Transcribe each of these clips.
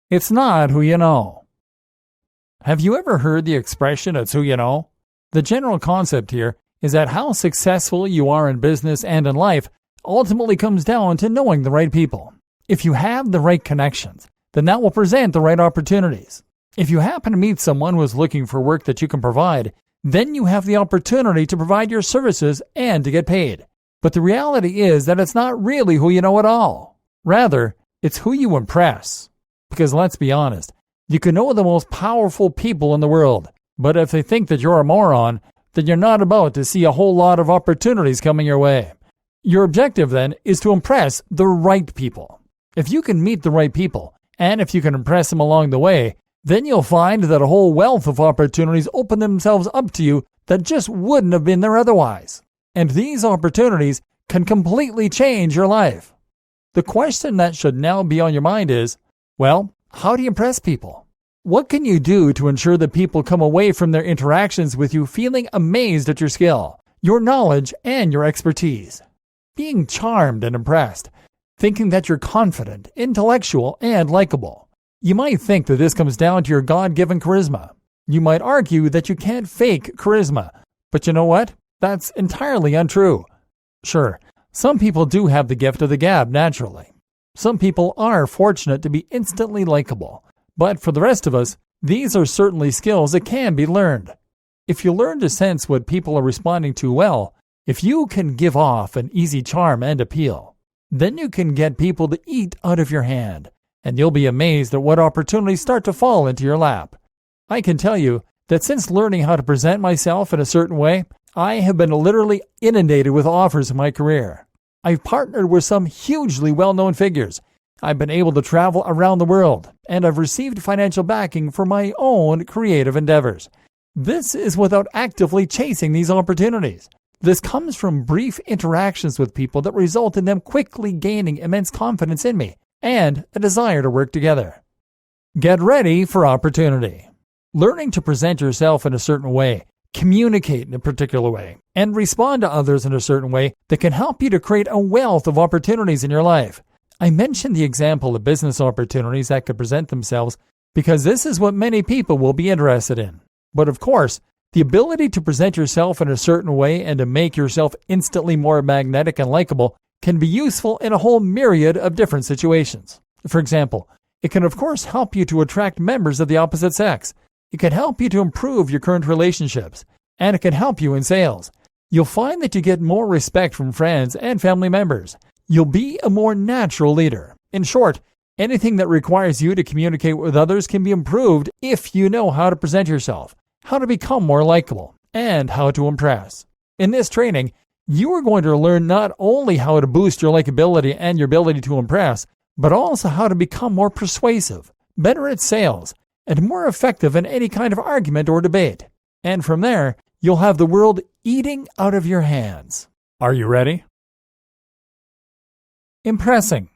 It's not who you know. Have you ever heard the expression, it's who you know? The general concept here is that how successful you are in business and in life ultimately comes down to knowing the right people. If you have the right connections, then that will present the right opportunities. If you happen to meet someone who is looking for work that you can provide, then you have the opportunity to provide your services and to get paid. But the reality is that it's not really who you know at all. Rather, it's who you impress. Because let's be honest, you can know the most powerful people in the world, but if they think that you're a moron, then you're not about to see a whole lot of opportunities coming your way. Your objective then is to impress the right people. If you can meet the right people, and if you can impress them along the way, then you'll find that a whole wealth of opportunities open themselves up to you that just wouldn't have been there otherwise. And these opportunities can completely change your life. The question that should now be on your mind is, well, how do you impress people? What can you do to ensure that people come away from their interactions with you feeling amazed at your skill, your knowledge, and your expertise? Being charmed and impressed, thinking that you're confident, intellectual, and likable. You might think that this comes down to your God-given charisma. You might argue that you can't fake charisma, but you know what? That's entirely untrue. Sure, some people do have the gift of the gab naturally. Some people are fortunate to be instantly likable, but for the rest of us, these are certainly skills that can be learned. If you learn to sense what people are responding to well, if you can give off an easy charm and appeal, then you can get people to eat out of your hand, and you'll be amazed at what opportunities start to fall into your lap. I can tell you that since learning how to present myself in a certain way, I have been literally inundated with offers in my career. I've partnered with some hugely well-known figures. I've been able to travel around the world, and I've received financial backing for my own creative endeavors. This is without actively chasing these opportunities. This comes from brief interactions with people that result in them quickly gaining immense confidence in me and a desire to work together. Get ready for opportunity. Learning to present yourself in a certain way, communicate in a particular way, and respond to others in a certain way that can help you to create a wealth of opportunities in your life. I mentioned the example of business opportunities that could present themselves because this is what many people will be interested in. But of course, the ability to present yourself in a certain way and to make yourself instantly more magnetic and likable can be useful in a whole myriad of different situations. For example, it can of course help you to attract members of the opposite sex. It can help you to improve your current relationships, and it can help you in sales. You'll find that you get more respect from friends and family members. You'll be a more natural leader. In short, anything that requires you to communicate with others can be improved if you know how to present yourself, how to become more likable, and how to impress. In this training, you are going to learn not only how to boost your likability and your ability to impress, but also how to become more persuasive, better at sales, and more effective in any kind of argument or debate. And from there, you'll have the world eating out of your hands. Are you ready? Impressing.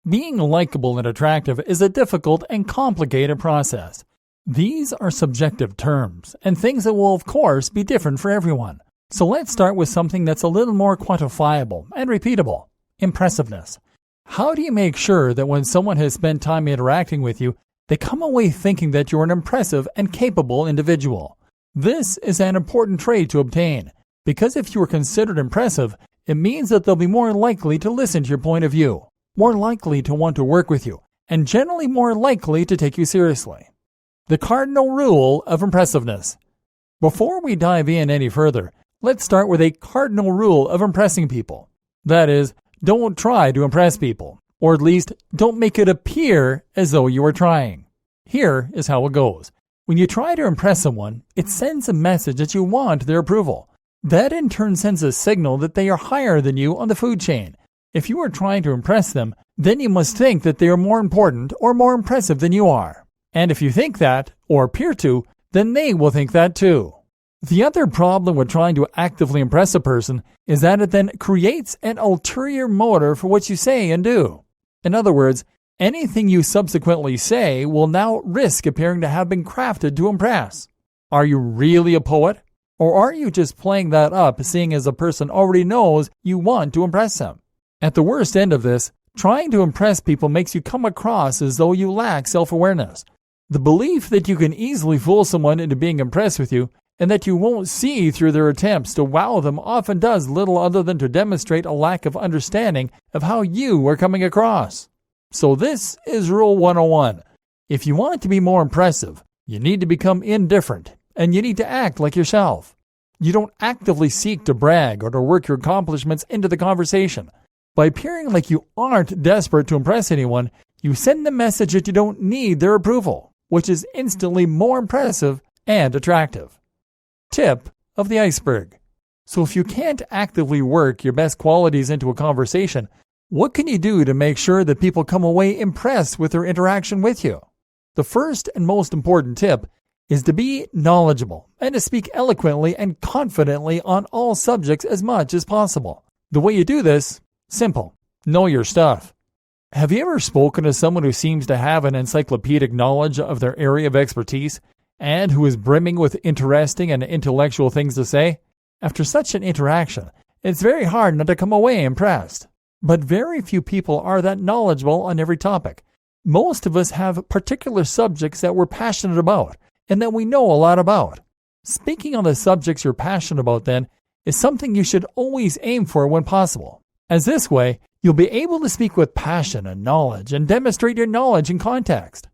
Being likable and attractive is a difficult and complicated process. These are subjective terms and things that will, of course, be different for everyone. So let's start with something that's a little more quantifiable and repeatable. Impressiveness. How do you make sure that when someone has spent time interacting with you, they come away thinking that you're an impressive and capable individual? This is an important trait to obtain, because if you are considered impressive, it means that they'll be more likely to listen to your point of view, more likely to want to work with you, and generally more likely to take you seriously. The cardinal rule of impressiveness. Before we dive in any further, let's start with a cardinal rule of impressing people. That is, don't try to impress people, or at least don't make it appear as though you are trying. Here is how it goes. When you try to impress someone, it sends a message that you want their approval. That in turn sends a signal that they are higher than you on the food chain. If you are trying to impress them, then you must think that they are more important or more impressive than you are. And if you think that, or appear to, then they will think that too. The other problem with trying to actively impress a person is that it then creates an ulterior motive for what you say and do. In other words, anything you subsequently say will now risk appearing to have been crafted to impress. Are you really a poet? Or are you just playing that up, seeing as a person already knows you want to impress them? At the worst end of this, Trying to impress people makes you come across as though you lack self-awareness. The belief that you can easily fool someone into being impressed with you and that you won't see through their attempts to wow them often does little other than to demonstrate a lack of understanding of how you are coming across. So this is Rule 101. If you want to be more impressive, you need to become indifferent, and you need to act like yourself. You don't actively seek to brag or to work your accomplishments into the conversation. By appearing like you aren't desperate to impress anyone, you send the message that you don't need their approval, which is instantly more impressive and attractive. Tip of the iceberg. So if you can't actively work your best qualities into a conversation, what can you do to make sure that people come away impressed with their interaction with you? The first and most important tip is to be knowledgeable and to speak eloquently and confidently on all subjects as much as possible. The way you do this, simple. Know your stuff. Have you ever spoken to someone who seems to have an encyclopedic knowledge of their area of expertise and who is brimming with interesting and intellectual things to say? After such an interaction, it's very hard not to come away impressed. But very few people are that knowledgeable on every topic. Most of us have particular subjects that we're passionate about and that we know a lot about. Speaking on the subjects you're passionate about, then, is something you should always aim for when possible, as this way, you'll be able to speak with passion and knowledge and demonstrate your knowledge in context.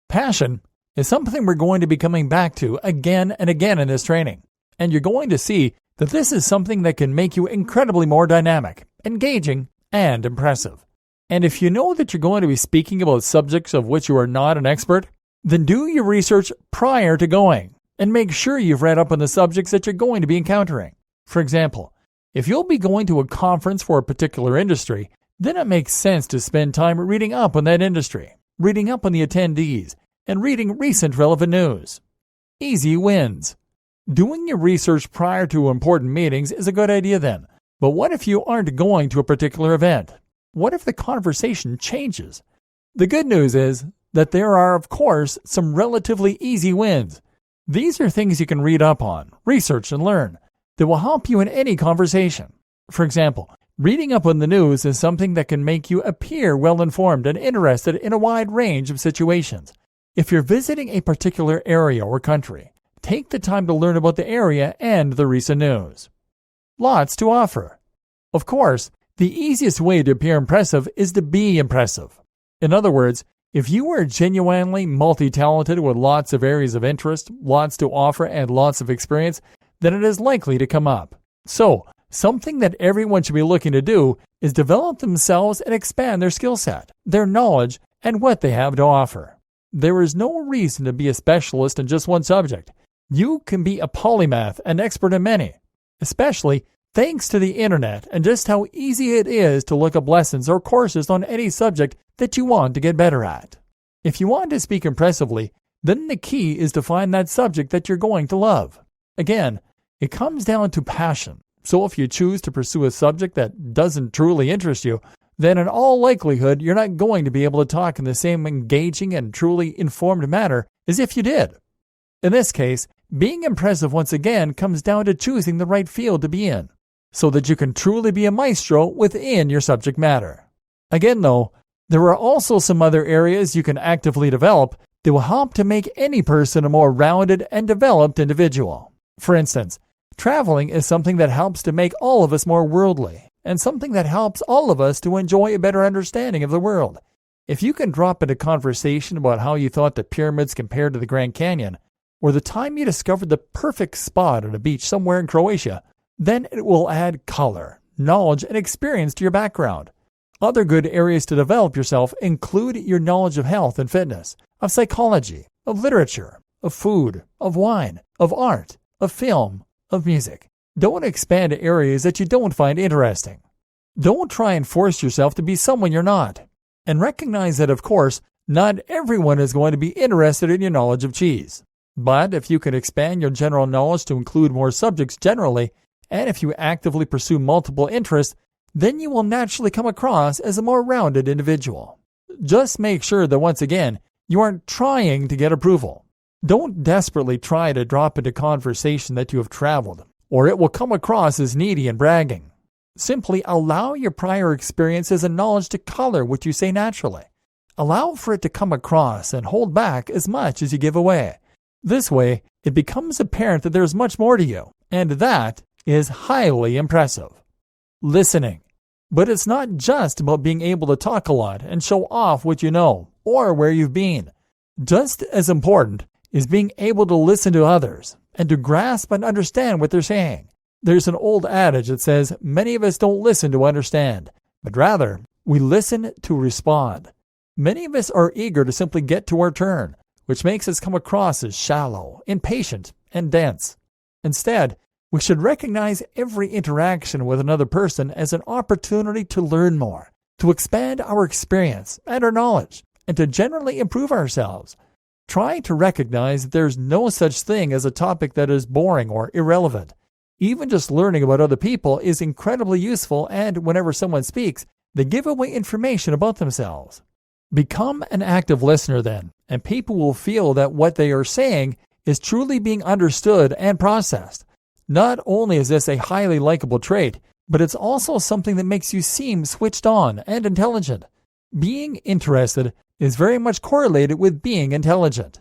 Passion is something we're going to be coming back to again and again in this training, and you're going to see that this is something that can make you incredibly more dynamic, engaging, and impressive. And if you know that you're going to be speaking about subjects of which you are not an expert, then do your research prior to going and make sure you've read up on the subjects that you're going to be encountering. For example, if you'll be going to a conference for a particular industry, then it makes sense to spend time reading up on that industry, reading up on the attendees, and reading recent relevant news. Easy wins. Doing your research prior to important meetings is a good idea then. But what if you aren't going to a particular event? What if the conversation changes? The good news is that there are, of course, some relatively easy wins. These are things you can read up on, research, and learn that will help you in any conversation. For example, reading up on the news is something that can make you appear well-informed and interested in a wide range of situations. If you're visiting a particular area or country, take the time to learn about the area and the recent news. Lots to offer. Of course, the easiest way to appear impressive is to be impressive. In other words, if you are genuinely multi-talented with lots of areas of interest, lots to offer, and lots of experience, then it is likely to come up. So, something that everyone should be looking to do is develop themselves and expand their skill set, their knowledge, and what they have to offer. There is no reason to be a specialist in just one subject. You can be a polymath, an expert in many, especially thanks to the internet and just how easy it is to look up lessons or courses on any subject that you want to get better at. If you want to speak impressively, then the key is to find that subject that you're going to love. Again, it comes down to passion. So if you choose to pursue a subject that doesn't truly interest you, then in all likelihood you're not going to be able to talk in the same engaging and truly informed manner as if you did. In this case, being impressive once again comes down to choosing the right field to be in, so that you can truly be a maestro within your subject matter. Again though, there are also some other areas you can actively develop that will help to make any person a more rounded and developed individual. For instance, traveling is something that helps to make all of us more worldly, and something that helps all of us to enjoy a better understanding of the world. If you can drop into conversation about how you thought the pyramids compared to the Grand Canyon, or the time you discovered the perfect spot on a beach somewhere in Croatia, then it will add color, knowledge, and experience to your background. Other good areas to develop yourself include your knowledge of health and fitness, of psychology, of literature, of food, of wine, of art, of film, of music. Don't expand to areas that you don't find interesting. Don't try and force yourself to be someone you're not. And recognize that, of course, not everyone is going to be interested in your knowledge of cheese. But if you can expand your general knowledge to include more subjects generally, and if you actively pursue multiple interests, then you will naturally come across as a more rounded individual. Just make sure that once again, you aren't trying to get approval. Don't desperately try to drop into conversation that you have traveled, or it will come across as needy and bragging. Simply allow your prior experiences and knowledge to color what you say naturally. Allow for it to come across and hold back as much as you give away. This way, it becomes apparent that there's much more to you, and that is highly impressive. Listening. But it's not just about being able to talk a lot and show off what you know or where you've been. Just as important is being able to listen to others and to grasp and understand what they're saying. There's an old adage that says many of us don't listen to understand, but rather we listen to respond. Many of us are eager to simply get to our turn, which makes us come across as shallow, impatient, and dense. Instead, we should recognize every interaction with another person as an opportunity to learn more, to expand our experience and our knowledge, and to generally improve ourselves. Try to recognize that there's no such thing as a topic that is boring or irrelevant. Even just learning about other people is incredibly useful, and whenever someone speaks, they give away information about themselves. Become an active listener then, and people will feel that what they are saying is truly being understood and processed. Not only is this a highly likable trait, but it's also something that makes you seem switched on and intelligent. Being interested is very much correlated with being intelligent.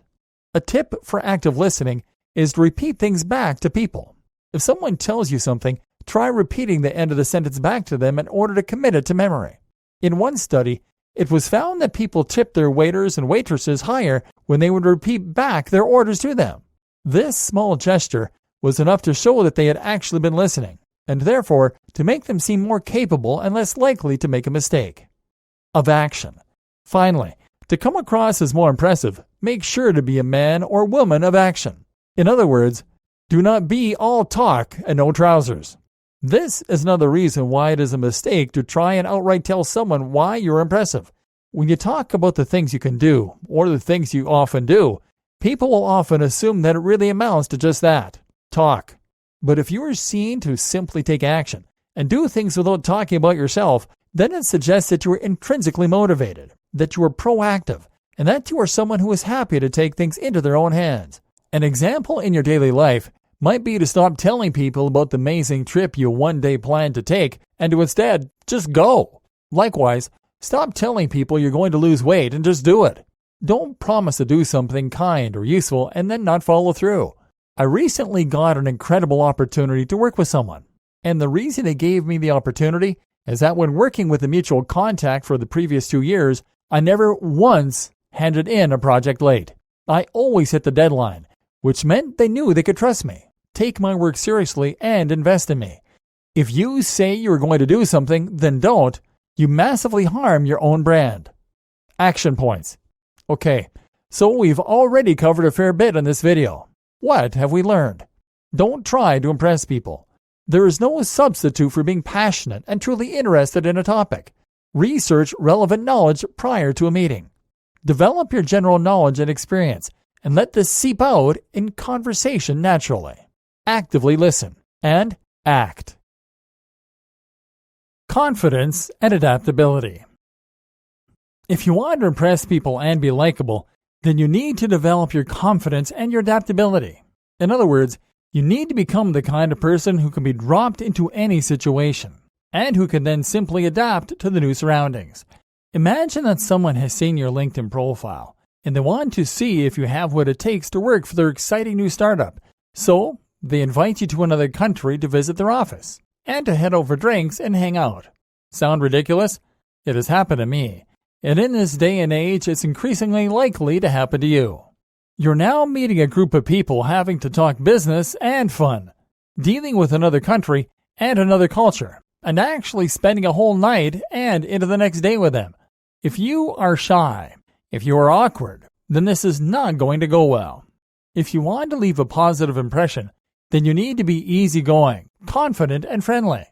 A tip for active listening is to repeat things back to people. If someone tells you something, try repeating the end of the sentence back to them in order to commit it to memory. In one study, it was found that people tipped their waiters and waitresses higher when they would repeat back their orders to them. This small gesture was enough to show that they had actually been listening, and therefore to make them seem more capable and less likely to make a mistake. Of action. Finally, to come across as more impressive, make sure to be a man or woman of action. In other words, do not be all talk and no trousers. This is another reason why it is a mistake to try and outright tell someone why you're impressive. When you talk about the things you can do, or the things you often do, people will often assume that it really amounts to just that, talk. But if you are seen to simply take action and do things without talking about yourself, then it suggests that you are intrinsically motivated, that you are proactive, and that you are someone who is happy to take things into their own hands. An example in your daily life might be to stop telling people about the amazing trip you one day plan to take and to instead just go. Likewise, stop telling people you're going to lose weight and just do it. Don't promise to do something kind or useful and then not follow through. I recently got an incredible opportunity to work with someone, and the reason they gave me the opportunity is that when working with a mutual contact for the previous 2 years, I never once handed in a project late. I always hit the deadline, which meant they knew they could trust me, take my work seriously, and invest in me. If you say you're going to do something, then don't. You massively harm your own brand. Action points. Okay, so we've already covered a fair bit in this video. What have we learned? Don't try to impress people. There is no substitute for being passionate and truly interested in a topic. Research relevant knowledge prior to a meeting. Develop your general knowledge and experience, and let this seep out in conversation naturally. Actively listen and act. Confidence and adaptability. If you want to impress people and be likable, then you need to develop your confidence and your adaptability. In other words, you need to become the kind of person who can be dropped into any situation, and who can then simply adapt to the new surroundings. Imagine that someone has seen your LinkedIn profile, and they want to see if you have what it takes to work for their exciting new startup. So, they invite you to another country to visit their office, and to head over drinks and hang out. Sound ridiculous? It has happened to me. And in this day and age, it's increasingly likely to happen to you. You're now meeting a group of people having to talk business and fun, dealing with another country and another culture, and actually spending a whole night and into the next day with them. If you are shy, if you are awkward, then this is not going to go well. If you want to leave a positive impression, then you need to be easygoing, confident, and friendly.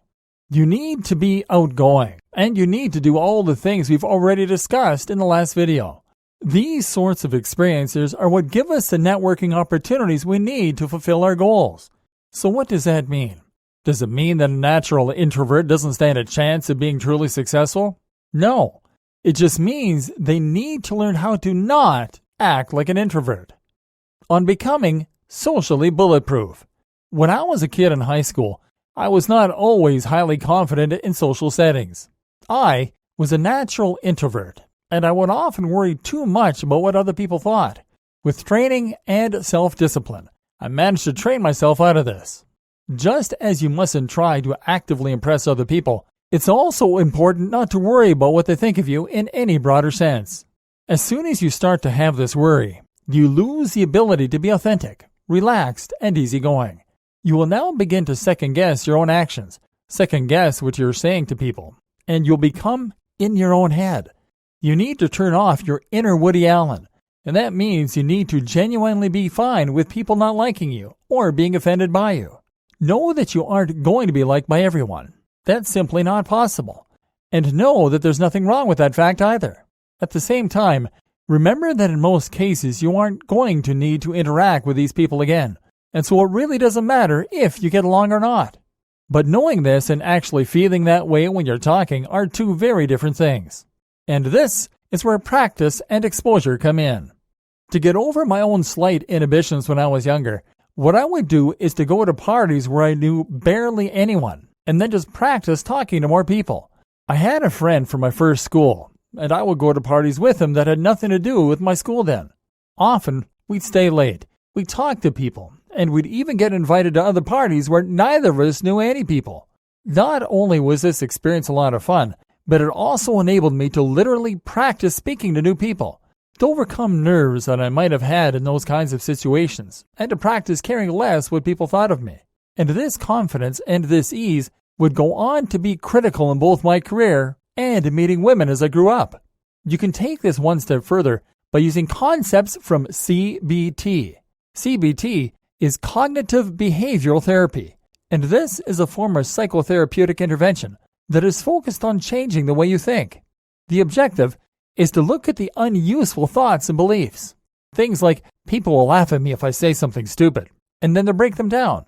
You need to be outgoing, and you need to do all the things we've already discussed in the last video. These sorts of experiences are what give us the networking opportunities we need to fulfill our goals. So what does that mean? Does it mean that a natural introvert doesn't stand a chance of being truly successful? No. It just means they need to learn how to not act like an introvert. On becoming socially bulletproof. When I was a kid in high school, I was not always highly confident in social settings. I was a natural introvert, and I would often worry too much about what other people thought. With training and self-discipline, I managed to train myself out of this. Just as you mustn't try to actively impress other people, it's also important not to worry about what they think of you in any broader sense. As soon as you start to have this worry, you lose the ability to be authentic, relaxed, and easygoing. You will now begin to second-guess your own actions, second-guess what you're saying to people, and you'll become in your own head. You need to turn off your inner Woody Allen, and that means you need to genuinely be fine with people not liking you or being offended by you. Know that you aren't going to be liked by everyone. That's simply not possible. And know that there's nothing wrong with that fact either. At the same time, remember that in most cases you aren't going to need to interact with these people again, and so it really doesn't matter if you get along or not. But knowing this and actually feeling that way when you're talking are two very different things. And this is where practice and exposure come in. To get over my own slight inhibitions when I was younger, what I would do is to go to parties where I knew barely anyone, and then just practice talking to more people. I had a friend from my first school, and I would go to parties with him that had nothing to do with my school then. Often, we'd stay late, we'd talk to people, and we'd even get invited to other parties where neither of us knew any people. Not only was this experience a lot of fun, but it also enabled me to literally practice speaking to new people, to overcome nerves that I might have had in those kinds of situations, and to practice caring less what people thought of me. And this confidence and this ease would go on to be critical in both my career and in meeting women as I grew up. You can take this one step further by using concepts from CBT. CBT is cognitive behavioral therapy, and this is a form of psychotherapeutic intervention that is focused on changing the way you think. The objective is to look at the unuseful thoughts and beliefs. Things like, people will laugh at me if I say something stupid, and then to break them down.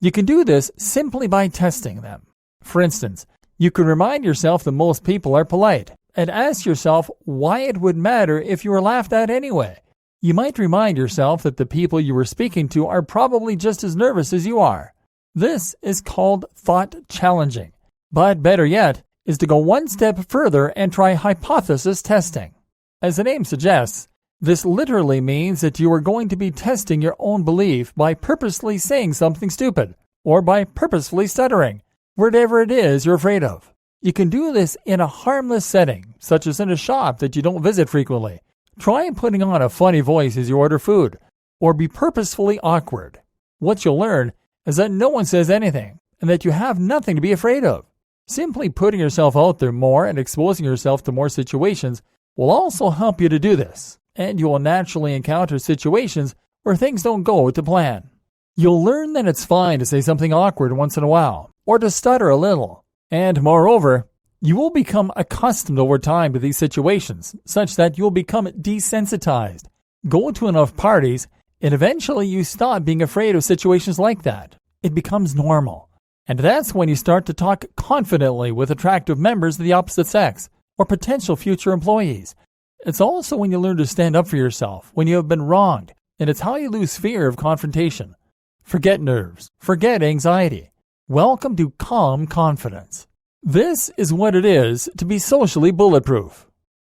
You can do this simply by testing them. For instance, you can remind yourself that most people are polite, and ask yourself why it would matter if you were laughed at anyway. You might remind yourself that the people you were speaking to are probably just as nervous as you are. This is called thought challenging. But better yet is to go one step further and try hypothesis testing. As the name suggests, this literally means that you are going to be testing your own belief by purposely saying something stupid, or by purposefully stuttering, whatever it is you're afraid of. You can do this in a harmless setting, such as in a shop that you don't visit frequently. Try putting on a funny voice as you order food, or be purposefully awkward. What you'll learn is that no one says anything, and that you have nothing to be afraid of. Simply putting yourself out there more and exposing yourself to more situations will also help you to do this, and you will naturally encounter situations where things don't go to plan. You'll learn that it's fine to say something awkward once in a while, or to stutter a little. And moreover, you will become accustomed over time to these situations, such that you'll become desensitized. Go to enough parties, and eventually you stop being afraid of situations like that. It becomes normal. And that's when you start to talk confidently with attractive members of the opposite sex, or potential future employees. It's also when you learn to stand up for yourself when you have been wronged, and it's how you lose fear of confrontation. Forget nerves. Forget anxiety. Welcome to calm confidence. This is what it is to be socially bulletproof.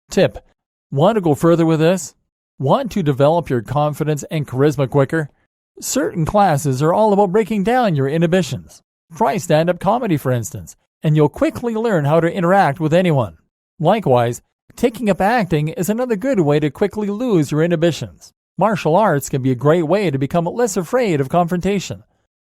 Tip: want to go further with this? Want to develop your confidence and charisma quicker? Certain classes are all about breaking down your inhibitions. Try stand-up comedy, for instance, and you'll quickly learn how to interact with anyone. Likewise, taking up acting is another good way to quickly lose your inhibitions. Martial arts can be a great way to become less afraid of confrontation.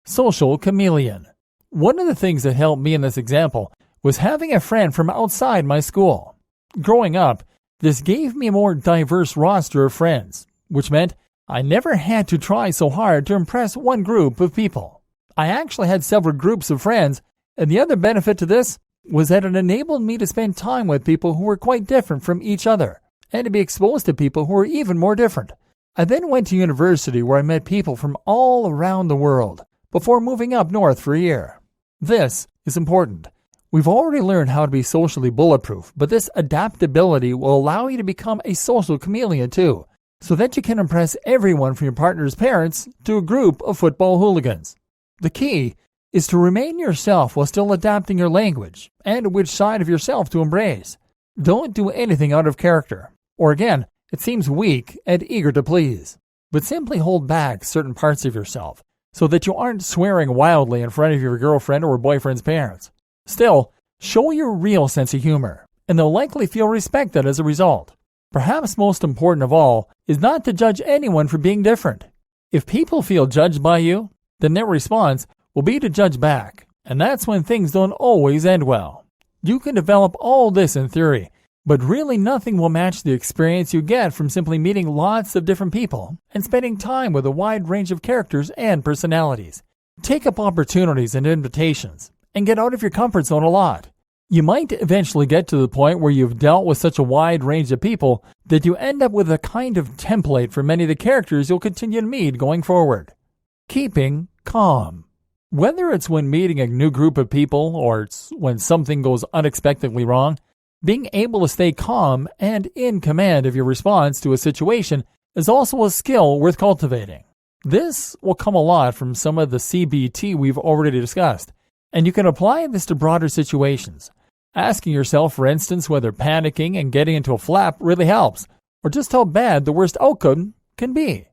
Social chameleon. One of the things that helped me in this example was having a friend from outside my school. Growing up, this gave me a more diverse roster of friends, which meant I never had to try so hard to impress one group of people. I actually had several groups of friends, and the other benefit to this was that it enabled me to spend time with people who were quite different from each other, and to be exposed to people who were even more different. I then went to university where I met people from all around the world, before moving up north for a year. This is important. We've already learned how to be socially bulletproof, but this adaptability will allow you to become a social chameleon too, so that you can impress everyone from your partner's parents to a group of football hooligans. The key is to remain yourself while still adapting your language and which side of yourself to embrace. Don't do anything out of character, or again, it seems weak and eager to please, but simply hold back certain parts of yourself so that you aren't swearing wildly in front of your girlfriend or boyfriend's parents. Still, show your real sense of humor, and they'll likely feel respected as a result. Perhaps most important of all is not to judge anyone for being different. If people feel judged by you, then their response will be to judge back, and that's when things don't always end well. You can develop all this in theory, but really nothing will match the experience you get from simply meeting lots of different people and spending time with a wide range of characters and personalities. Take up opportunities and invitations, and get out of your comfort zone a lot. You might eventually get to the point where you've dealt with such a wide range of people that you end up with a kind of template for many of the characters you'll continue to meet going forward. Keeping calm. Whether it's when meeting a new group of people or it's when something goes unexpectedly wrong, being able to stay calm and in command of your response to a situation is also a skill worth cultivating. This will come a lot from some of the CBT we've already discussed, and you can apply this to broader situations. Asking yourself, for instance, whether panicking and getting into a flap really helps, or just how bad the worst outcome can be.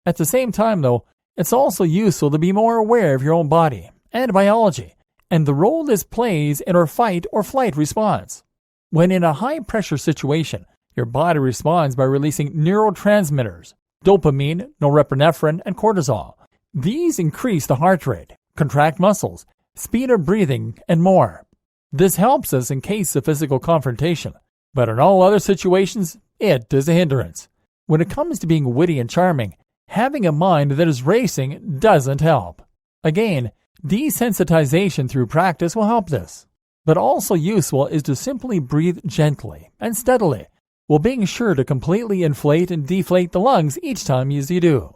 At the same time, though, it's also useful to be more aware of your own body and biology, and the role this plays in our fight or flight response. When in a high-pressure situation, your body responds by releasing neurotransmitters, dopamine, norepinephrine, and cortisol. These increase the heart rate, contract muscles, speed of breathing, and more. This helps us in case of physical confrontation, but in all other situations, it is a hindrance. When it comes to being witty and charming, having a mind that is racing doesn't help. Again, desensitization through practice will help this. But also useful is to simply breathe gently and steadily, while being sure to completely inflate and deflate the lungs each time as you do.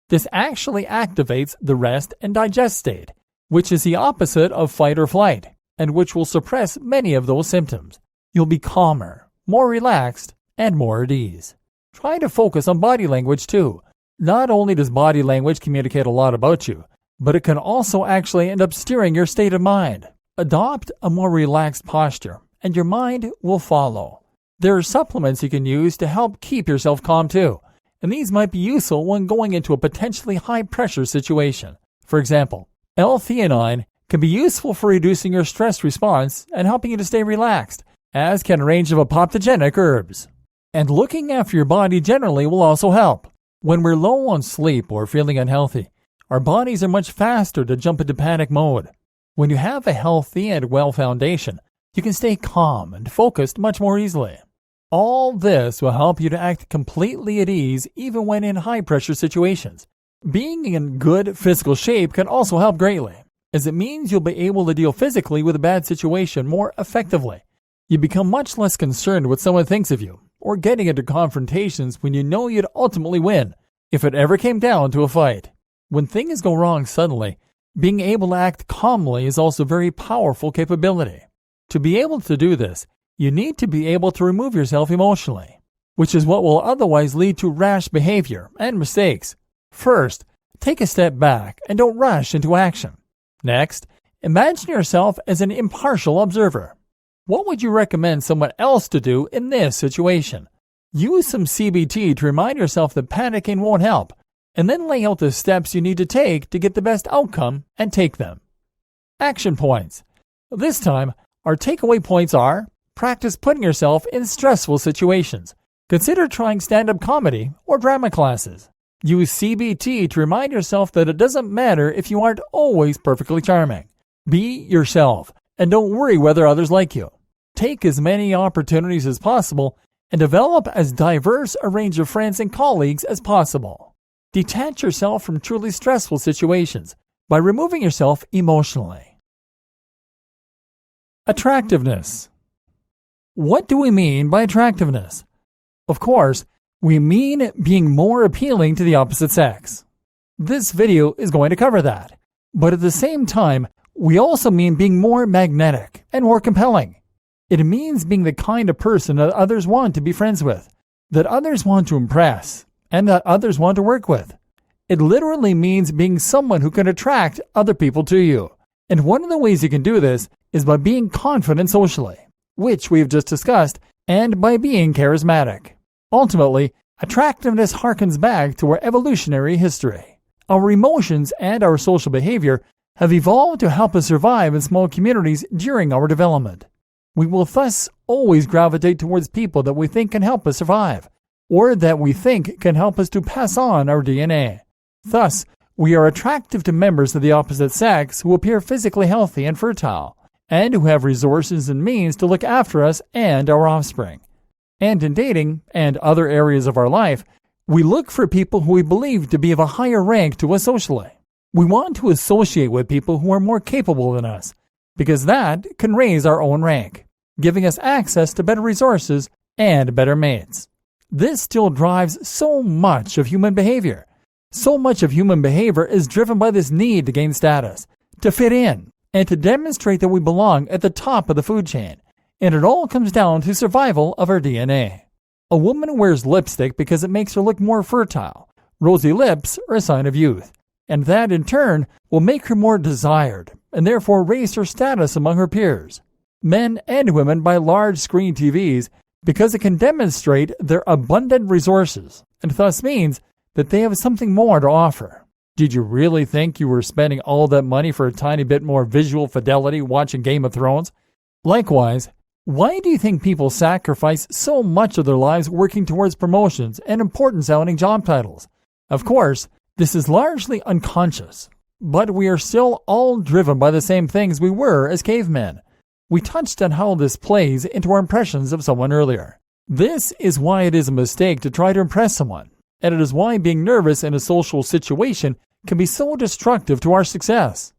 This actually activates the rest and digest state, which is the opposite of fight or flight, and which will suppress many of those symptoms. You'll be calmer, more relaxed, and more at ease. Try to focus on body language too. Not only does body language communicate a lot about you, but it can also actually end up steering your state of mind. Adopt a more relaxed posture, and your mind will follow. There are supplements you can use to help keep yourself calm too, and these might be useful when going into a potentially high-pressure situation. For example, L-theanine can be useful for reducing your stress response and helping you to stay relaxed, as can a range of apoptogenic herbs. And looking after your body generally will also help. When we're low on sleep or feeling unhealthy, our bodies are much faster to jump into panic mode. When you have a healthy and well foundation, you can stay calm and focused much more easily. All this will help you to act completely at ease even when in high-pressure situations. Being in good physical shape can also help greatly, as it means you'll be able to deal physically with a bad situation more effectively. You become much less concerned what someone thinks of you, or getting into confrontations when you know you'd ultimately win, if it ever came down to a fight. When things go wrong suddenly, being able to act calmly is also a very powerful capability. To be able to do this, you need to be able to remove yourself emotionally, which is what will otherwise lead to rash behavior and mistakes. First, take a step back and don't rush into action. Next, imagine yourself as an impartial observer. What would you recommend someone else to do in this situation? Use some CBT to remind yourself that panicking won't help, and then lay out the steps you need to take to get the best outcome and take them. Action points. This time, our takeaway points are: practice putting yourself in stressful situations. Consider trying stand-up comedy or drama classes. Use CBT to remind yourself that it doesn't matter if you aren't always perfectly charming. Be yourself, and don't worry whether others like you. Take as many opportunities as possible and develop as diverse a range of friends and colleagues as possible. Detach yourself from truly stressful situations by removing yourself emotionally. Attractiveness. What do we mean by attractiveness? Of course, we mean being more appealing to the opposite sex. This video is going to cover that. But at the same time, we also mean being more magnetic and more compelling. It means being the kind of person that others want to be friends with, that others want to impress, and that others want to work with. It literally means being someone who can attract other people to you. And one of the ways you can do this is by being confident socially, which we've just discussed, and by being charismatic. Ultimately, attractiveness harkens back to our evolutionary history. Our emotions and our social behavior have evolved to help us survive in small communities during our development. We will thus always gravitate towards people that we think can help us survive, or that we think can help us to pass on our DNA. Thus, we are attractive to members of the opposite sex who appear physically healthy and fertile, and who have resources and means to look after us and our offspring. And in dating and other areas of our life, we look for people who we believe to be of a higher rank to us socially. We want to associate with people who are more capable than us, because that can raise our own rank, giving us access to better resources and better mates. This still drives so much of human behavior. So much of human behavior is driven by this need to gain status, to fit in, and to demonstrate that we belong at the top of the food chain. And it all comes down to survival of our DNA. A woman wears lipstick because it makes her look more fertile. Rosy lips are a sign of youth, and that in turn will make her more desired, and therefore raise her status among her peers. Men and women buy large screen TVs because it can demonstrate their abundant resources, and thus means that they have something more to offer. Did you really think you were spending all that money for a tiny bit more visual fidelity watching Game of Thrones? Likewise, why do you think people sacrifice so much of their lives working towards promotions and important-sounding job titles? Of course, this is largely unconscious, but we are still all driven by the same things we were as cavemen. We touched on how this plays into our impressions of someone earlier. This is why it is a mistake to try to impress someone, and it is why being nervous in a social situation can be so destructive to our success.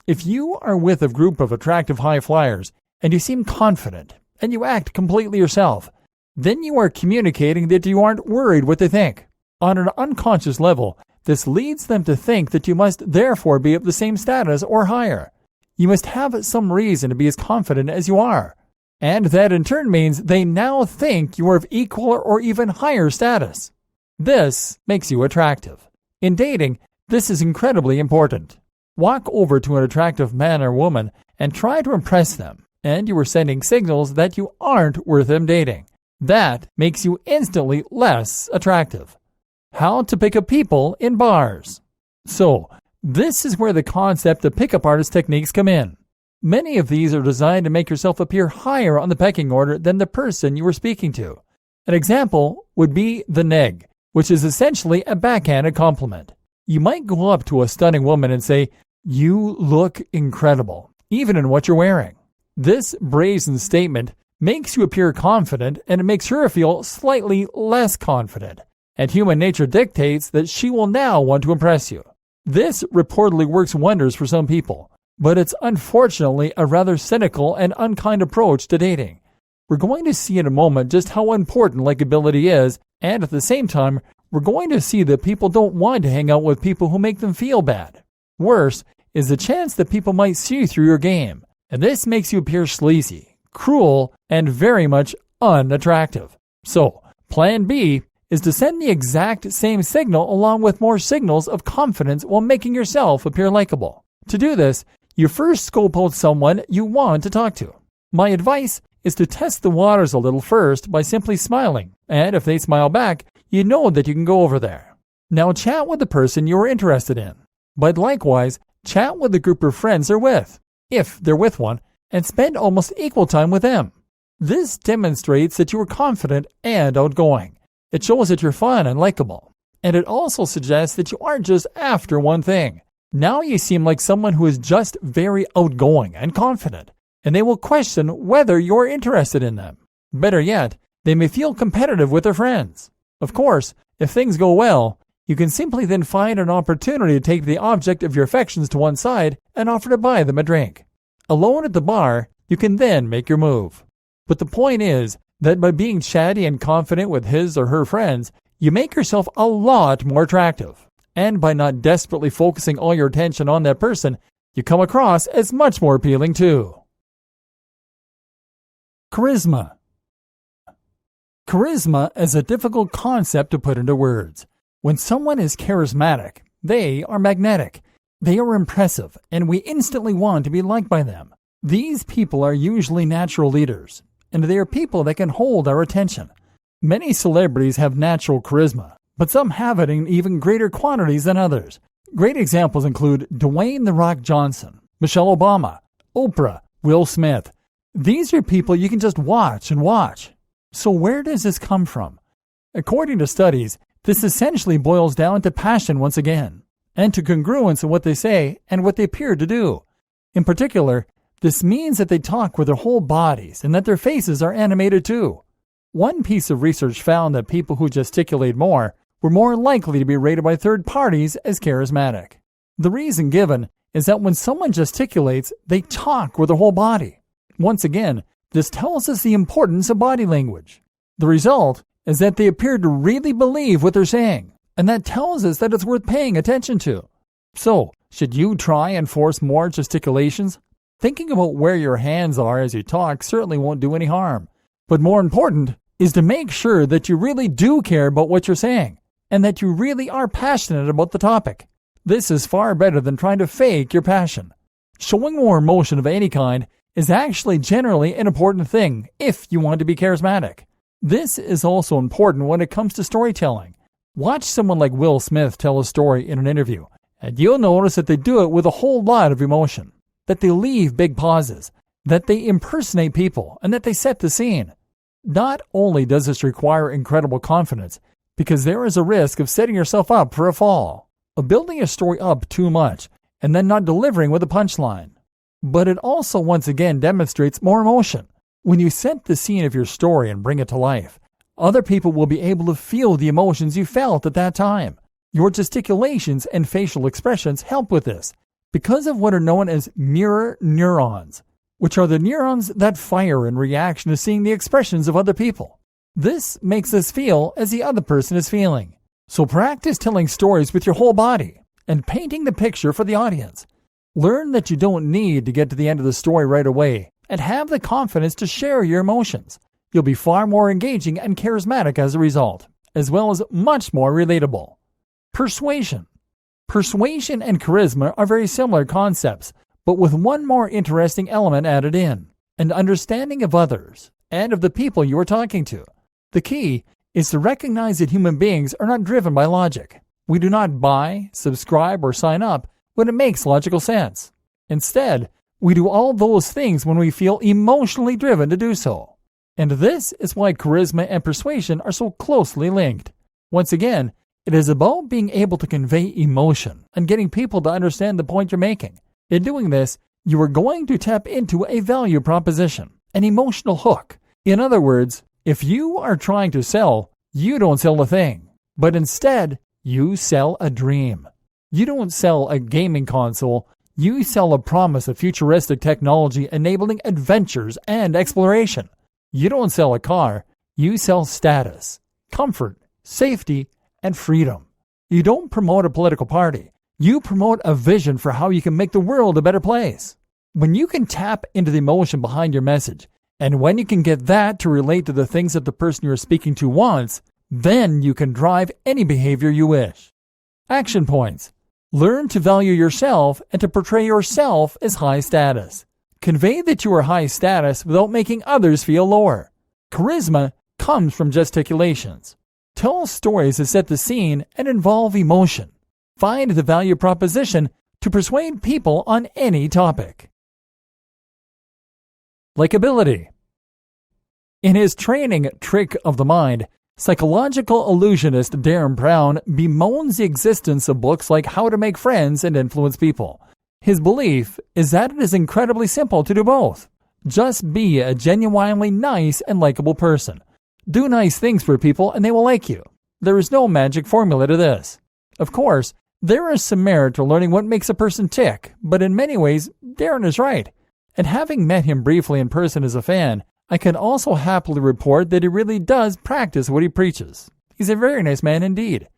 If you are with a group of attractive high flyers, and you seem confident, and you act completely yourself, then you are communicating that you aren't worried what they think. On an unconscious level, this leads them to think that you must therefore be of the same status or higher. You must have some reason to be as confident as you are. And that in turn means they now think you are of equal or even higher status. This makes you attractive. In dating, this is incredibly important. Walk over to an attractive man or woman and try to impress them, and you are sending signals that you aren't worth them dating. That makes you instantly less attractive. How to pick up people in bars. So, this is where the concept of pickup artist techniques come in. Many of these are designed to make yourself appear higher on the pecking order than the person you were speaking to. An example would be the neg, which is essentially a backhanded compliment. You might go up to a stunning woman and say, "You look incredible," even in what you're wearing. This brazen statement makes you appear confident, and it makes her feel slightly less confident. And human nature dictates that she will now want to impress you. This reportedly works wonders for some people, but it's unfortunately a rather cynical and unkind approach to dating. We're going to see in a moment just how important likability is, and at the same time, we're going to see that people don't want to hang out with people who make them feel bad. Worse is the chance that people might see through your game, and this makes you appear sleazy, cruel, and very much unattractive. So, plan B is to send the exact same signal along with more signals of confidence while making yourself appear likable. To do this, you first scope out someone you want to talk to. My advice is to test the waters a little first by simply smiling, and if they smile back, you know that you can go over there. Now chat with the person you are interested in, but likewise, chat with the group of friends they're with, if they're with one, and spend almost equal time with them. This demonstrates that you are confident and outgoing. It shows that you're fun and likable, and it also suggests that you aren't just after one thing. Now you seem like someone who is just very outgoing and confident, and they will question whether you're interested in them. Better yet, they may feel competitive with their friends. Of course, if things go well, you can simply then find an opportunity to take the object of your affections to one side and offer to buy them a drink. Alone at the bar, you can then make your move. But the point is that by being chatty and confident with his or her friends, you make yourself a lot more attractive. And by not desperately focusing all your attention on that person, you come across as much more appealing too. Charisma. Charisma is a difficult concept to put into words. When someone is charismatic, they are magnetic. They are impressive, and we instantly want to be liked by them. These people are usually natural leaders, and they are people that can hold our attention. Many celebrities have natural charisma, but some have it in even greater quantities than others. Great examples include Dwayne "The Rock" Johnson, Michelle Obama, Oprah, Will Smith. These are people you can just watch and watch. So where does this come from? According to studies, this essentially boils down to passion once again, and to congruence in what they say and what they appear to do. In particular, this means that they talk with their whole bodies and that their faces are animated too. One piece of research found that people who gesticulate more were more likely to be rated by third parties as charismatic. The reason given is that when someone gesticulates, they talk with their whole body. Once again, this tells us the importance of body language. The result is that they appear to really believe what they're saying, and that tells us that it's worth paying attention to. So, should you try and force more gesticulations? Thinking about where your hands are as you talk certainly won't do any harm. But more important is to make sure that you really do care about what you're saying, and that you really are passionate about the topic. This is far better than trying to fake your passion. Showing more emotion of any kind is actually generally an important thing if you want to be charismatic. This is also important when it comes to storytelling. Watch someone like Will Smith tell a story in an interview, and you'll notice that they do it with a whole lot of emotion, that they leave big pauses, that they impersonate people, and that they set the scene. Not only does this require incredible confidence, because there is a risk of setting yourself up for a fall, of building a story up too much, and then not delivering with a punchline. But it also once again demonstrates more emotion. When you set the scene of your story and bring it to life, other people will be able to feel the emotions you felt at that time. Your gesticulations and facial expressions help with this because of what are known as mirror neurons, which are the neurons that fire in reaction to seeing the expressions of other people. This makes us feel as the other person is feeling. So practice telling stories with your whole body and painting the picture for the audience. Learn that you don't need to get to the end of the story right away and have the confidence to share your emotions. You'll be far more engaging and charismatic as a result, as well as much more relatable. Persuasion. Persuasion and charisma are very similar concepts, but with one more interesting element added in, an understanding of others and of the people you are talking to. The key is to recognize that human beings are not driven by logic. We do not buy, subscribe, or sign up when it makes logical sense. Instead, we do all those things when we feel emotionally driven to do so. And this is why charisma and persuasion are so closely linked. Once again, it is about being able to convey emotion and getting people to understand the point you're making. In doing this, you are going to tap into a value proposition, an emotional hook. In other words, if you are trying to sell, you don't sell a thing, but instead, you sell a dream. You don't sell a gaming console, you sell a promise of futuristic technology enabling adventures and exploration. You don't sell a car, you sell status, comfort, safety, and freedom. You don't promote a political party, you promote a vision for how you can make the world a better place. When you can tap into the emotion behind your message, and when you can get that to relate to the things that the person you're speaking to wants, then you can drive any behavior you wish. Action points. Learn to value yourself and to portray yourself as high status. Convey that you are high status without making others feel lower. Charisma comes from gesticulations. Tell stories that set the scene and involve emotion. Find the value proposition to persuade people on any topic. Likability. In his training Trick of the Mind, psychological illusionist Darren Brown bemoans the existence of books like How to Make Friends and Influence People. His belief is that it is incredibly simple to do both. Just be a genuinely nice and likable person. Do nice things for people and they will like you. There is no magic formula to this. Of course, there is some merit to learning what makes a person tick, but in many ways, Darren is right. And having met him briefly in person as a fan, I can also happily report that he really does practice what he preaches. He's a very nice man indeed.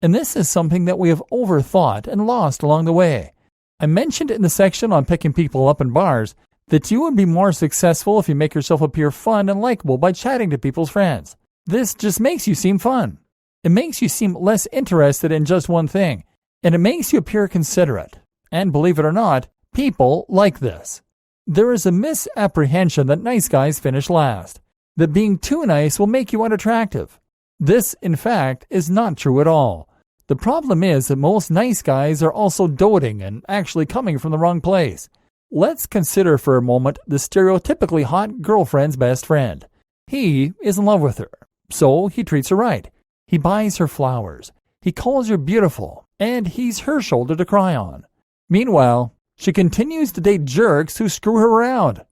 And this is something that we have overthought and lost along the way. I mentioned in the section on picking people up in bars that you would be more successful if you make yourself appear fun and likable by chatting to people's friends. This just makes you seem fun. It makes you seem less interested in just one thing, and it makes you appear considerate. And believe it or not, people like this. There is a misapprehension that nice guys finish last, that being too nice will make you unattractive. This, in fact, is not true at all. The problem is that most nice guys are also doting and actually coming from the wrong place. Let's consider for a moment the stereotypically hot girlfriend's best friend. He is in love with her, so he treats her right. He buys her flowers. He calls her beautiful, and he's her shoulder to cry on. Meanwhile, she continues to date jerks who screw her around.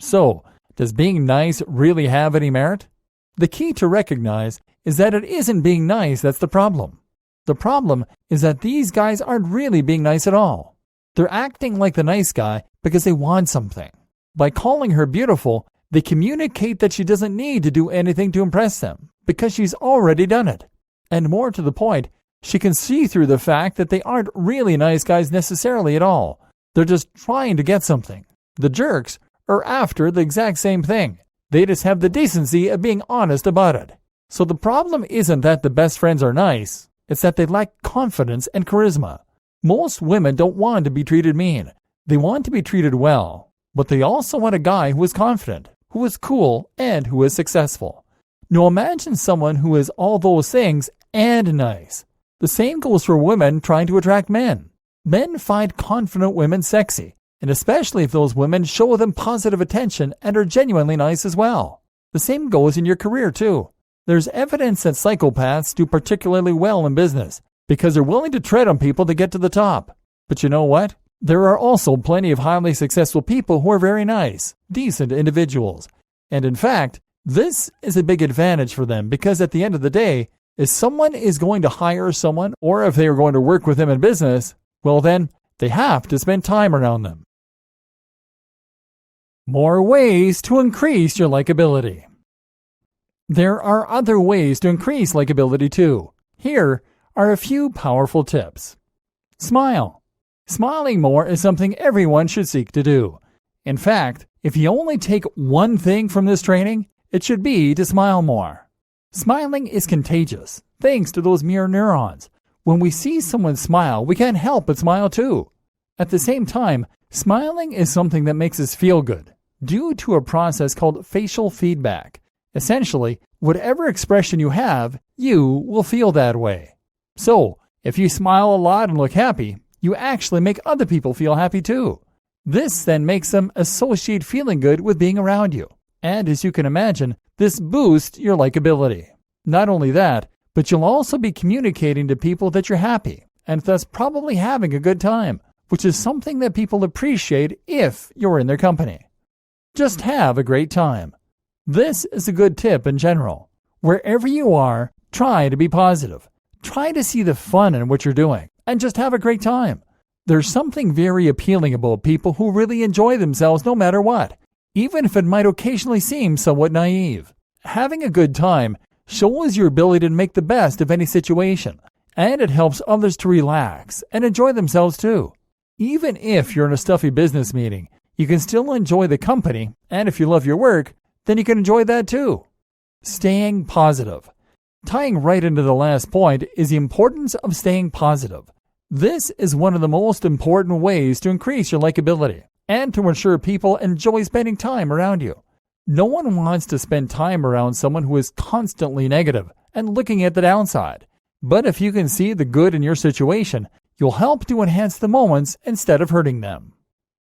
So, does being nice really have any merit? The key to recognize is that it isn't being nice that's the problem. The problem is that these guys aren't really being nice at all. They're acting like the nice guy because they want something. By calling her beautiful, they communicate that she doesn't need to do anything to impress them because she's already done it. And more to the point, she can see through the fact that they aren't really nice guys necessarily at all. They're just trying to get something. The jerks are after the exact same thing. They just have the decency of being honest about it. So the problem isn't that the best friends are nice, it's that they lack confidence and charisma. Most women don't want to be treated mean. They want to be treated well, but they also want a guy who is confident, who is cool, and who is successful. Now imagine someone who is all those things and nice. The same goes for women trying to attract men. Men find confident women sexy, and especially if those women show them positive attention and are genuinely nice as well. The same goes in your career too. There's evidence that psychopaths do particularly well in business because they're willing to tread on people to get to the top. But you know what? There are also plenty of highly successful people who are very nice, decent individuals. And in fact, this is a big advantage for them because at the end of the day, if someone is going to hire someone or if they are going to work with them in business, well then, they have to spend time around them. More ways to increase your likability. There are other ways to increase likability too. Here are a few powerful tips. Smile. Smiling more is something everyone should seek to do. In fact, if you only take one thing from this training, it should be to smile more. Smiling is contagious, thanks to those mirror neurons. When we see someone smile, we can't help but smile too. At the same time, smiling is something that makes us feel good, due to a process called facial feedback. Essentially, whatever expression you have, you will feel that way. So, if you smile a lot and look happy, you actually make other people feel happy too. This then makes them associate feeling good with being around you. And as you can imagine, this boosts your likability. Not only that, but you'll also be communicating to people that you're happy, and thus probably having a good time, which is something that people appreciate if you're in their company. Just have a great time. This is a good tip in general. Wherever you are, try to be positive. Try to see the fun in what you're doing, and just have a great time. There's something very appealing about people who really enjoy themselves no matter what, even if it might occasionally seem somewhat naive. Having a good time shows your ability to make the best of any situation, and it helps others to relax and enjoy themselves too. Even if you're in a stuffy business meeting, you can still enjoy the company, and if you love your work, then you can enjoy that too. Staying positive. Tying right into the last point is the importance of staying positive. This is one of the most important ways to increase your likability and to ensure people enjoy spending time around you. No one wants to spend time around someone who is constantly negative and looking at the downside. But if you can see the good in your situation, you'll help to enhance the moments instead of hurting them.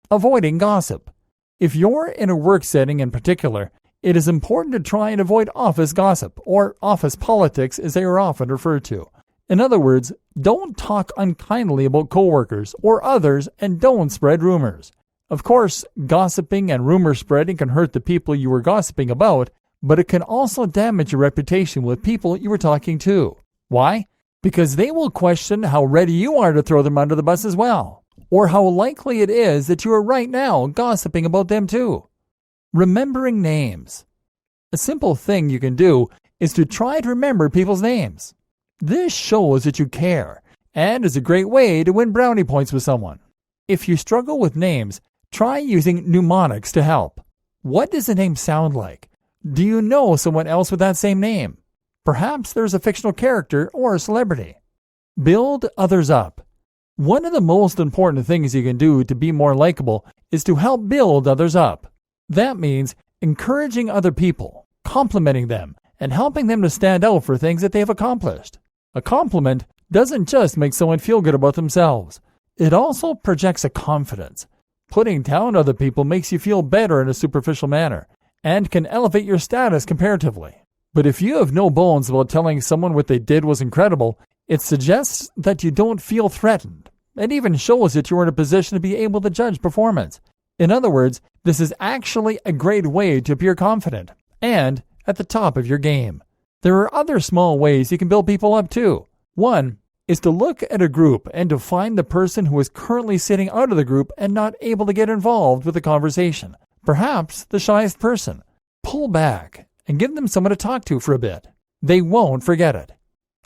Avoiding gossip. If you're in a work setting in particular, it is important to try and avoid office gossip, or office politics as they are often referred to. In other words, don't talk unkindly about coworkers or others and don't spread rumors. Of course, gossiping and rumor spreading can hurt the people you were gossiping about, but it can also damage your reputation with people you were talking to. Why? Because they will question how ready you are to throw them under the bus as well, or how likely it is that you are right now gossiping about them too. Remembering names. A simple thing you can do is to try to remember people's names. This shows that you care and is a great way to win brownie points with someone. If you struggle with names, try using mnemonics to help. What does a name sound like? Do you know someone else with that same name? Perhaps there's a fictional character or a celebrity. Build others up. One of the most important things you can do to be more likable is to help build others up. That means encouraging other people, complimenting them, and helping them to stand out for things that they have accomplished. A compliment doesn't just make someone feel good about themselves. It also projects a confidence. Putting down other people makes you feel better in a superficial manner and can elevate your status comparatively. But if you have no bones about telling someone what they did was incredible, it suggests that you don't feel threatened. It even shows that you are in a position to be able to judge performance. In other words, this is actually a great way to appear confident and at the top of your game. There are other small ways you can build people up too. One is to look at a group and to find the person who is currently sitting out of the group and not able to get involved with the conversation. Perhaps the shyest person. Pull back and give them someone to talk to for a bit. They won't forget it.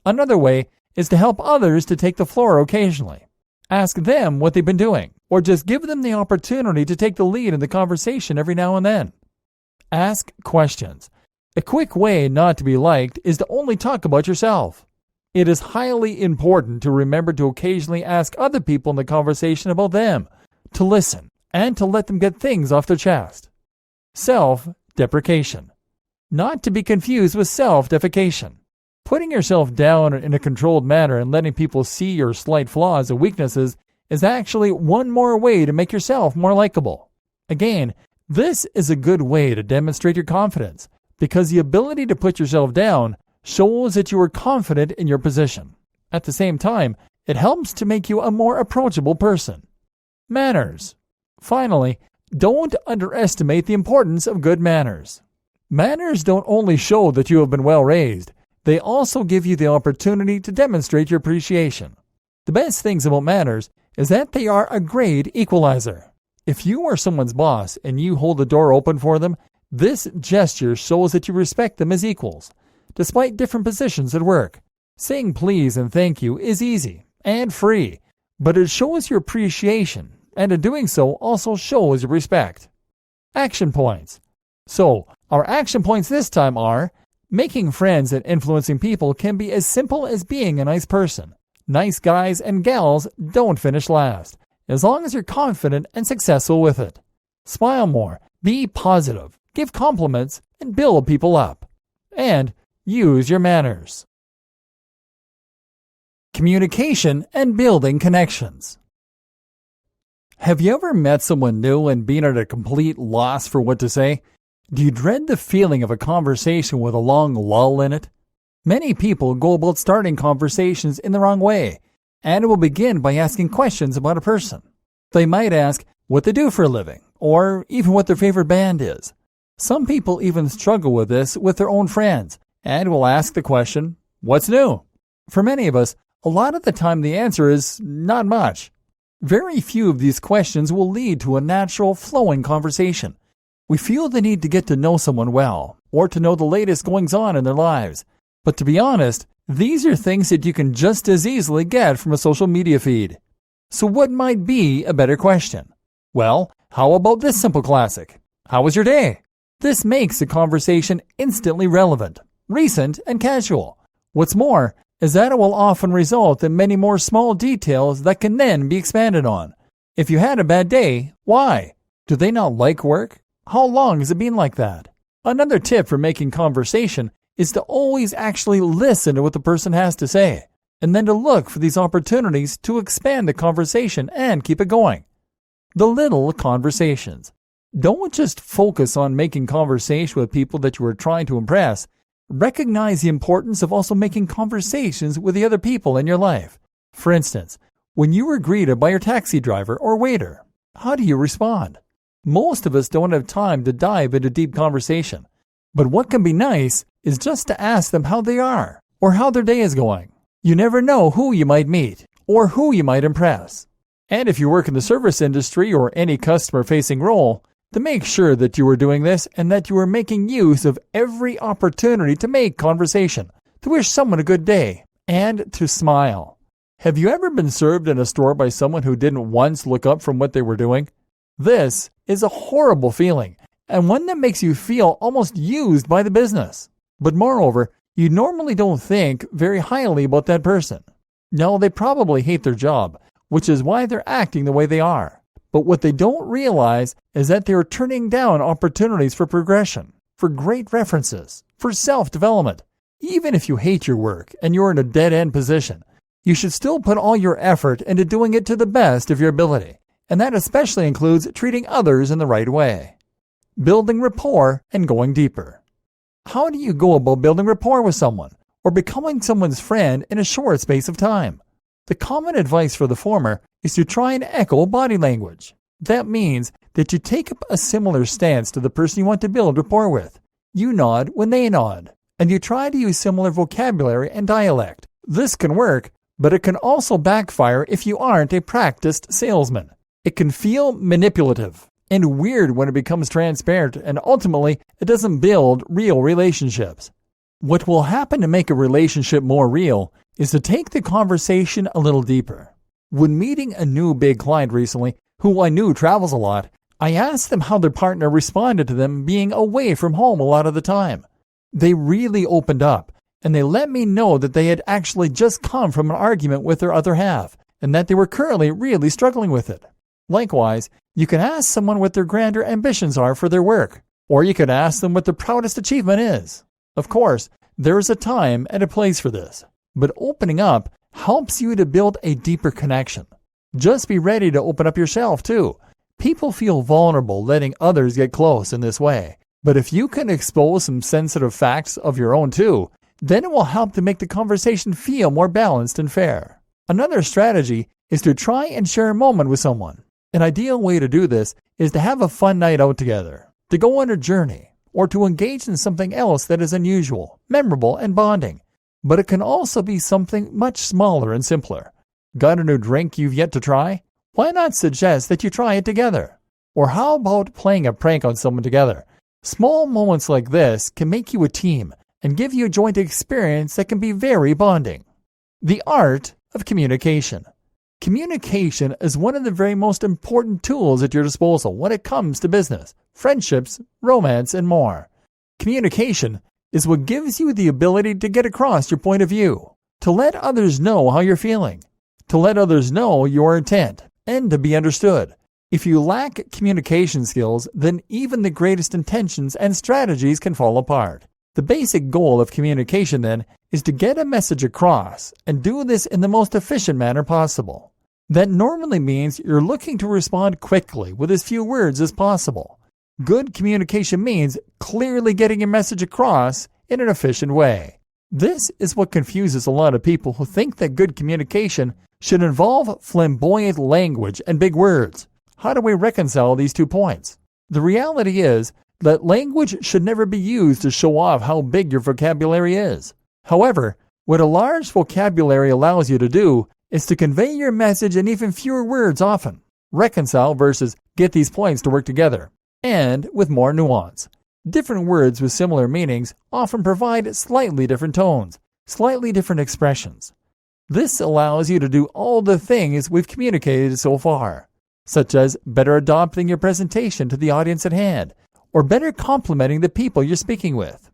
Another way is to help others to take the floor occasionally. Ask them what they've been doing, or just give them the opportunity to take the lead in the conversation every now and then. Ask questions. A quick way not to be liked is to only talk about yourself. It is highly important to remember to occasionally ask other people in the conversation about them, to listen, and to let them get things off their chest. Self-deprecation. Not to be confused with self-defecation. Putting yourself down in a controlled manner and letting people see your slight flaws and weaknesses is actually one more way to make yourself more likable. Again, this is a good way to demonstrate your confidence, because the ability to put yourself down shows that you are confident in your position. At the same time, it helps to make you a more approachable person. Manners. Finally, don't underestimate the importance of good manners. Manners don't only show that you have been well raised, they also give you the opportunity to demonstrate your appreciation. The best things about manners is that they are a great equalizer. If you are someone's boss and you hold the door open for them, this gesture shows that you respect them as equals. Despite different positions at work, saying please and thank you is easy and free, but it shows your appreciation, and in doing so also shows your respect. Action points. So, our action points this time are: making friends and influencing people can be as simple as being a nice person. Nice guys and gals don't finish last, as long as you're confident and successful with it. Smile more, be positive, give compliments, and build people up. And use your manners. Communication and building connections. Have you ever met someone new and been at a complete loss for what to say? Do you dread the feeling of a conversation with a long lull in it? Many people go about starting conversations in the wrong way, and it will begin by asking questions about a person. They might ask what they do for a living, or even what their favorite band is. Some people even struggle with this with their own friends, and will ask the question, what's new? For many of us, a lot of the time the answer is not much. Very few of these questions will lead to a natural, flowing conversation. We feel the need to get to know someone well, or to know the latest goings-on in their lives. But to be honest, these are things that you can just as easily get from a social media feed. So what might be a better question? Well, how about this simple classic? How was your day? This makes the conversation instantly relevant, recent, and casual. What's more is that it will often result in many more small details that can then be expanded on. If you had a bad day, why? Do they not like work? How long has it been like that? Another tip for making conversation is to always actually listen to what the person has to say, and then to look for these opportunities to expand the conversation and keep it going. The little conversations. Don't just focus on making conversation with people that you are trying to impress. Recognize the importance of also making conversations with the other people in your life. For instance, when you are greeted by your taxi driver or waiter, how do you respond? Most of us don't have time to dive into deep conversation. But what can be nice is just to ask them how they are or how their day is going. You never know who you might meet or who you might impress. And if you work in the service industry or any customer-facing role, to make sure that you are doing this and that you are making use of every opportunity to make conversation, to wish someone a good day, and to smile. Have you ever been served in a store by someone who didn't once look up from what they were doing? This is a horrible feeling, and one that makes you feel almost used by the business. But moreover, you normally don't think very highly about that person. No, they probably hate their job, which is why they're acting the way they are. But what they don't realize is that they are turning down opportunities for progression, for great references, for self-development. Even if you hate your work and you're in a dead-end position, you should still put all your effort into doing it to the best of your ability. And that especially includes treating others in the right way. Building rapport and going deeper. How do you go about building rapport with someone or becoming someone's friend in a short space of time? The common advice for the former is to try and echo body language. That means that you take up a similar stance to the person you want to build rapport with. You nod when they nod, and you try to use similar vocabulary and dialect. This can work, but it can also backfire if you aren't a practiced salesman. It can feel manipulative and weird when it becomes transparent, and ultimately, it doesn't build real relationships. What will happen to make a relationship more real is to take the conversation a little deeper. When meeting a new big client recently, who I knew travels a lot, I asked them how their partner responded to them being away from home a lot of the time. They really opened up, and they let me know that they had actually just come from an argument with their other half, and that they were currently really struggling with it. Likewise, you can ask someone what their grander ambitions are for their work, or you could ask them what their proudest achievement is. Of course, there is a time and a place for this, but opening up helps you to build a deeper connection. Just be ready to open up yourself too. People feel vulnerable letting others get close in this way, but if you can expose some sensitive facts of your own too, then it will help to make the conversation feel more balanced and fair. Another strategy is to try and share a moment with someone. An ideal way to do this is to have a fun night out together, to go on a journey, or to engage in something else that is unusual, memorable, and bonding. But it can also be something much smaller and simpler. Got a new drink you've yet to try? Why not suggest that you try it together? Or how about playing a prank on someone together? Small moments like this can make you a team and give you a joint experience that can be very bonding. The art of communication. Communication is one of the very most important tools at your disposal when it comes to business, friendships, romance, and more. Communication is what gives you the ability to get across your point of view, to let others know how you're feeling, to let others know your intent, and to be understood. If you lack communication skills, then even the greatest intentions and strategies can fall apart. The basic goal of communication, then, is to get a message across and do this in the most efficient manner possible. That normally means you're looking to respond quickly with as few words as possible. Good communication means clearly getting your message across in an efficient way. This is what confuses a lot of people who think that good communication should involve flamboyant language and big words. How do we reconcile these 2 points? The reality is that language should never be used to show off how big your vocabulary is. However, what a large vocabulary allows you to do is to convey your message in even fewer words often. Reconcile versus get these points to work together, and with more nuance. Different words with similar meanings often provide slightly different tones, slightly different expressions. This allows you to do all the things we've communicated so far, such as better adapting your presentation to the audience at hand, or better complimenting the people you're speaking with.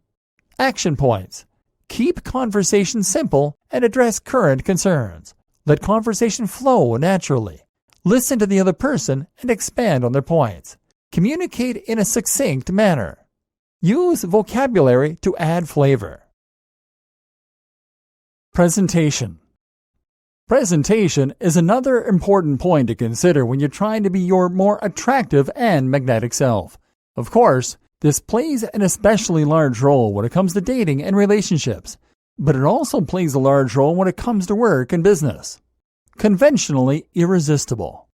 Action points. Keep conversation simple and address current concerns. Let conversation flow naturally. Listen to the other person and expand on their points. Communicate in a succinct manner. Use vocabulary to add flavor. Presentation. Presentation is another important point to consider when you're trying to be your more attractive and magnetic self. Of course, this plays an especially large role when it comes to dating and relationships, but it also plays a large role when it comes to work and business. Conventionally irresistible.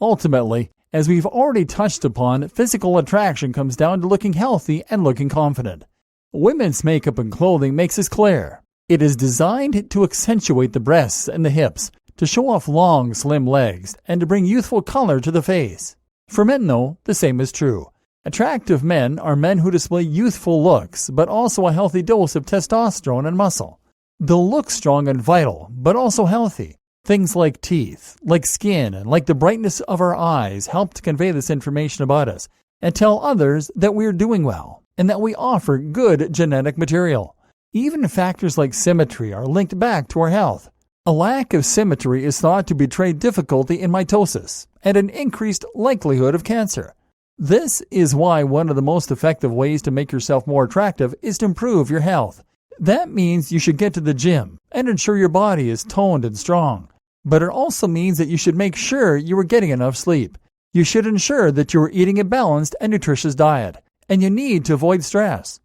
Ultimately, as we've already touched upon, physical attraction comes down to looking healthy and looking confident. Women's makeup and clothing makes this clear. It is designed to accentuate the breasts and the hips, to show off long, slim legs, and to bring youthful color to the face. For men, though, the same is true. Attractive men are men who display youthful looks, but also a healthy dose of testosterone and muscle. They'll look strong and vital, but also healthy. Things like teeth, like skin, and like the brightness of our eyes help to convey this information about us and tell others that we're doing well and that we offer good genetic material. Even factors like symmetry are linked back to our health. A lack of symmetry is thought to betray difficulty in mitosis and an increased likelihood of cancer. This is why one of the most effective ways to make yourself more attractive is to improve your health. That means you should get to the gym and ensure your body is toned and strong. But it also means that you should make sure you are getting enough sleep. You should ensure that you are eating a balanced and nutritious diet, and you need to avoid stress.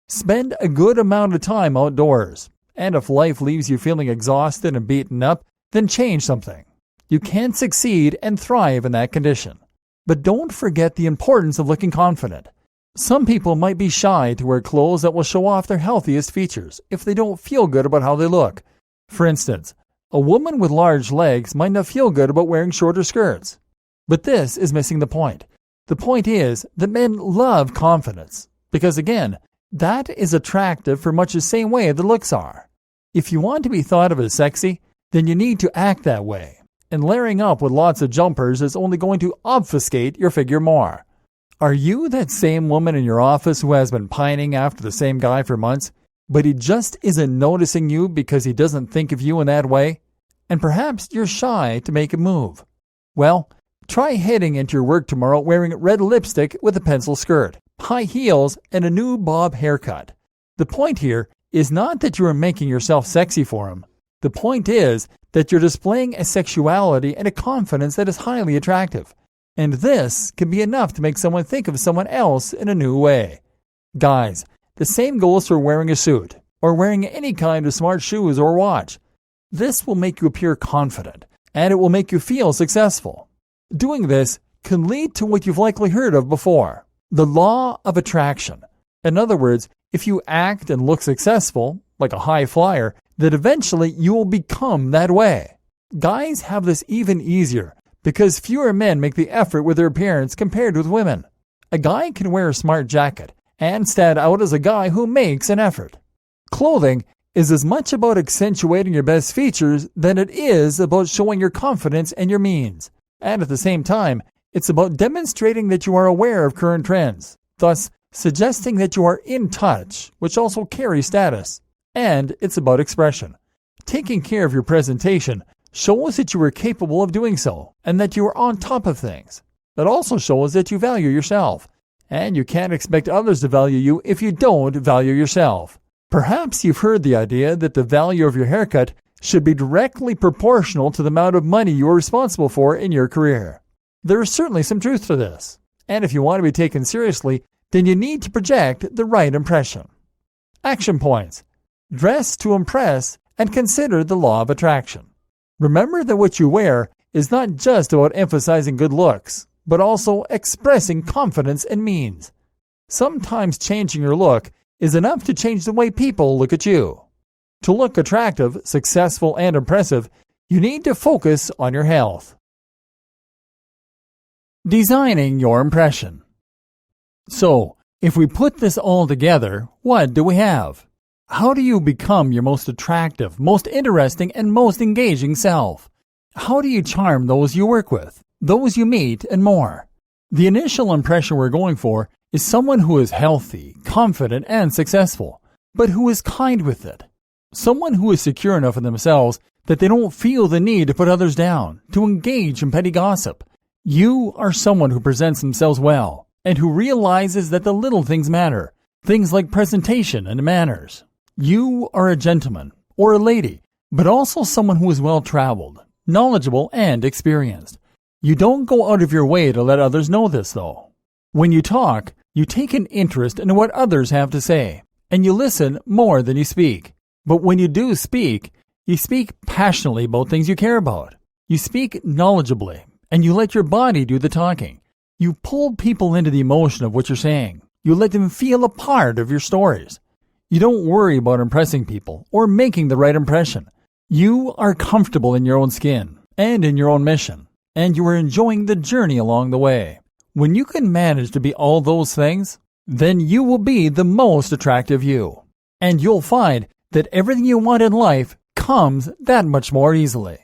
Spend a good amount of time outdoors. And if life leaves you feeling exhausted and beaten up, then change something. You can succeed and thrive in that condition. But don't forget the importance of looking confident. Some people might be shy to wear clothes that will show off their healthiest features if they don't feel good about how they look. For instance, a woman with large legs might not feel good about wearing shorter skirts. But this is missing the point. The point is that men love confidence because, again, that is attractive for much the same way that looks are. If you want to be thought of as sexy, then you need to act that way. And layering up with lots of jumpers is only going to obfuscate your figure more. Are you that same woman in your office who has been pining after the same guy for months, but he just isn't noticing you because he doesn't think of you in that way? And perhaps you're shy to make a move. Well, try heading into your work tomorrow wearing red lipstick with a pencil skirt, high heels, and a new bob haircut. The point here is not that you are making yourself sexy for him. The point is that you're displaying a sexuality and a confidence that is highly attractive. And this can be enough to make someone think of someone else in a new way. Guys, the same goes for wearing a suit or wearing any kind of smart shoes or watch. This will make you appear confident, and it will make you feel successful. Doing this can lead to what you've likely heard of before, the law of attraction. In other words, if you act and look successful, like a high flyer, that eventually you will become that way. Guys have this even easier because fewer men make the effort with their appearance compared with women. A guy can wear a smart jacket and stand out as a guy who makes an effort. Clothing is as much about accentuating your best features than it is about showing your confidence and your means. And at the same time, it's about demonstrating that you are aware of current trends, thus suggesting that you are in touch, which also carries status. And it's about expression. Taking care of your presentation shows that you are capable of doing so and that you are on top of things. That also shows that you value yourself. And you can't expect others to value you if you don't value yourself. Perhaps you've heard the idea that the value of your haircut should be directly proportional to the amount of money you are responsible for in your career. There is certainly some truth to this. And if you want to be taken seriously, then you need to project the right impression. Action points. Dress to impress and consider the law of attraction. Remember that what you wear is not just about emphasizing good looks, but also expressing confidence and means. Sometimes changing your look is enough to change the way people look at you. To look attractive, successful, and impressive, you need to focus on your health. Designing your impression. So, if we put this all together, what do we have? How do you become your most attractive, most interesting, and most engaging self? How do you charm those you work with, those you meet, and more? The initial impression we're going for is someone who is healthy, confident, and successful, but who is kind with it. Someone who is secure enough in themselves that they don't feel the need to put others down, to engage in petty gossip. You are someone who presents themselves well, and who realizes that the little things matter, things like presentation and manners. You are a gentleman or a lady, but also someone who is well-traveled, knowledgeable, and experienced. You don't go out of your way to let others know this, though. When you talk, you take an interest in what others have to say, and you listen more than you speak. But when you do speak, you speak passionately about things you care about. You speak knowledgeably, and you let your body do the talking. You pull people into the emotion of what you're saying. You let them feel a part of your stories. You don't worry about impressing people or making the right impression. You are comfortable in your own skin and in your own mission, and you are enjoying the journey along the way. When you can manage to be all those things, then you will be the most attractive you. And you'll find that everything you want in life comes that much more easily.